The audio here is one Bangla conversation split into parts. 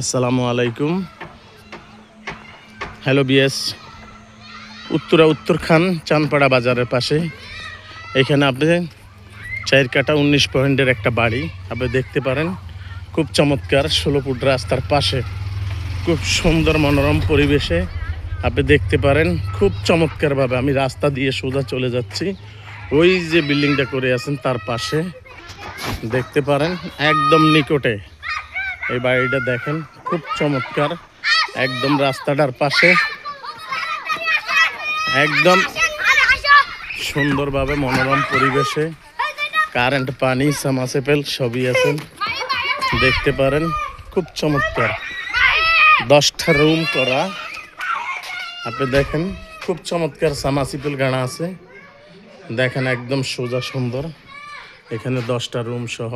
আসসালামু আলাইকুম। হ্যালো বিএস, উত্তরখান চানপাড়া বাজারের পাশে এখানে আপনি 4 কাঠা 19 পয়েন্টের একটা বাড়ি আপনি দেখতে পারেন। খুব চমৎকার 16 ফুট রাস্তার পাশে খুব সুন্দর মনোরম পরিবেশে আপনি দেখতে পারেন। খুব চমৎকারভাবে আমি রাস্তা দিয়ে সোজা চলে যাচ্ছি, ওই যে বিল্ডিংটা করে আছেন তার পাশে দেখতে পারেন। একদম নিকটে এই বাড়িটা দেখেন, খুব চমৎকার। একদম রাস্তাটার পাশে একদম সুন্দরভাবে মনোরম পরিবেশে কারেন্ট, পানি, সামারসেবল সবই আছেন দেখতে পারেন। খুব চমৎকার 10টা রুম করা আপনি দেখেন। খুব চমৎকার সামারসেবল গাড়া আছে দেখেন, একদম সোজা সুন্দর। এখানে 10টা রুম সহ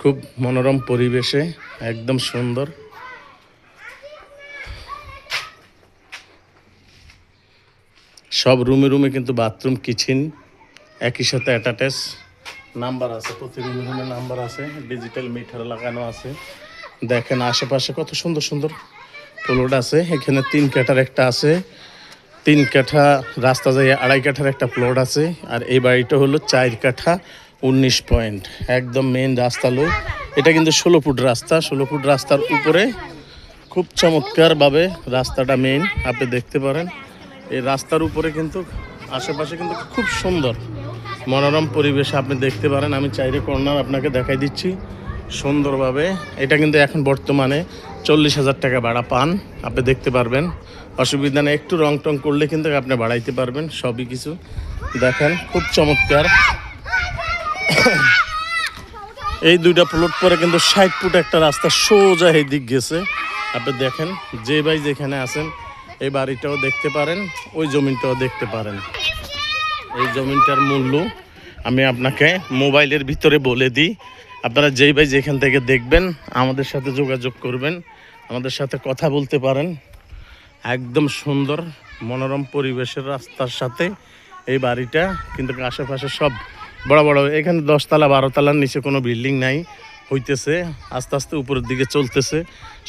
খুব মনোরম পরিবেশে একদম সুন্দর। সব রুমে রুমে কিন্তু বাথরুম, কিচেন একই সাথে অ্যাটাচ। নাম্বার আছে, প্রতি রুমে রুমে নাম্বার আছে, ডিজিটাল মিটার লাগানো আছে। দেখেন আশেপাশে কত সুন্দর সুন্দর প্লট আছে। এখানে 3 কাঠার একটা আছে, 3 কাঠা রাস্তা যায় 2.5 কাঠার একটা প্লট আছে। আর এই বাড়িটা হলো 4 কাঠা 19 পয়েন্ট, একদম মেন রাস্তা লোক। এটা কিন্তু 16 ফুট রাস্তা, 16 ফুট রাস্তার উপরে খুব চমৎকারভাবে রাস্তাটা মেইন আপনি দেখতে পারেন। এই রাস্তার উপরে কিন্তু আশেপাশে কিন্তু খুব সুন্দর মনোরম পরিবেশ আপনি দেখতে পারেন। আমি চাইরে কর্নার আপনাকে দেখাই দিচ্ছি সুন্দরভাবে। এটা কিন্তু এখন বর্তমানে 40,000 টাকা ভাড়া পান, আপনি দেখতে পারবেন। অসুবিধা নেই, একটু রং টং করলে কিন্তু আপনি বাড়াইতে পারবেন সবই কিছু। দেখেন খুব চমৎকার। এই 2টা প্লট পরে কিন্তু 60 ফুট একটা রাস্তা সোজা এই দিক গেছে। আপনি দেখেন, যে ভাই যেখানে আছেন এই বাড়িটাও দেখতে পারেন, ওই জমিনটাও দেখতে পারেন। এই জমিনটার মূল্য আমি আপনাকে মোবাইলের ভিতরে বলে দিই। আপনারা যেই ভাই যেখান থেকে দেখবেন আমাদের সাথে যোগাযোগ করবেন, আমাদের সাথে কথা বলতে পারেন। একদম সুন্দর মনোরম পরিবেশের রাস্তার সাথে এই বাড়িটা কিন্তু আশেপাশে সব বড় বড়। এখানে 10 তলা 12 তলার নিচে কোনো বিল্ডিং নাই, হইতেছে আস্তে আস্তে উপরের দিকে চলতেছে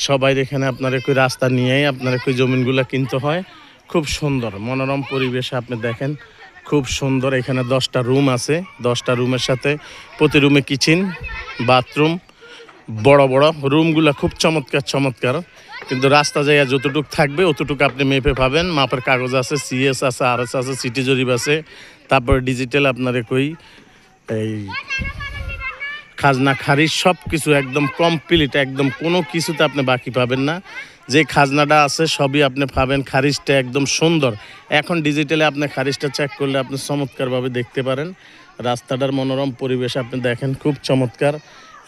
সবাই। এখানে আপনার একই রাস্তা নিয়েই আপনার একই জমিনগুলো কিনতে হয়। খুব সুন্দর মনোরম পরিবেশে আপনি দেখেন, খুব সুন্দর। এখানে 10টা রুম আছে, 10টা রুমের সাথে প্রতি রুমে কিচেন, বাথরুম, বড় বড় রুমগুলো খুব চমৎকার চমৎকার। কিন্তু রাস্তা জায়গা যতটুকু থাকবে অতটুকু আপনি মেপে পাবেন। মাপের কাগজ আছে, সিএস আছে, আরএস আছে, সিটি জরিপ আছে, তারপরে ডিজিটাল আপনার একই এই খাজনা খারিজ সব কিছু একদম কমপ্লিট। একদম কোনো কিছুতে আপনি বাকি পাবেন না। যে খাজনাটা আছে সবই আপনি পাবেন। খারিজটা একদম সুন্দর। এখন ডিজিটালে আপনি খারিজটা চেক করলে আপনি চমৎকারভাবে দেখতে পারেন রাস্তাটার মনোরম পরিবেশ আপনি দেখেন, খুব চমৎকার।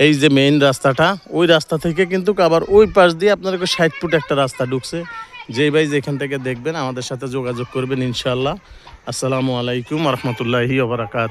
এই যে মেইন রাস্তাটা, ওই রাস্তা থেকে কিন্তু আবার ওই পাশ দিয়ে আপনার 60 ফুট একটা রাস্তা ঢুকছে। যেই ভাই যেখান থেকে দেখবেন আমাদের সাথে যোগাযোগ করবেন ইনশাআল্লাহ। আসসালামু আলাইকুম রহমতুল্লাহি ওয়া বারাকাতুহু।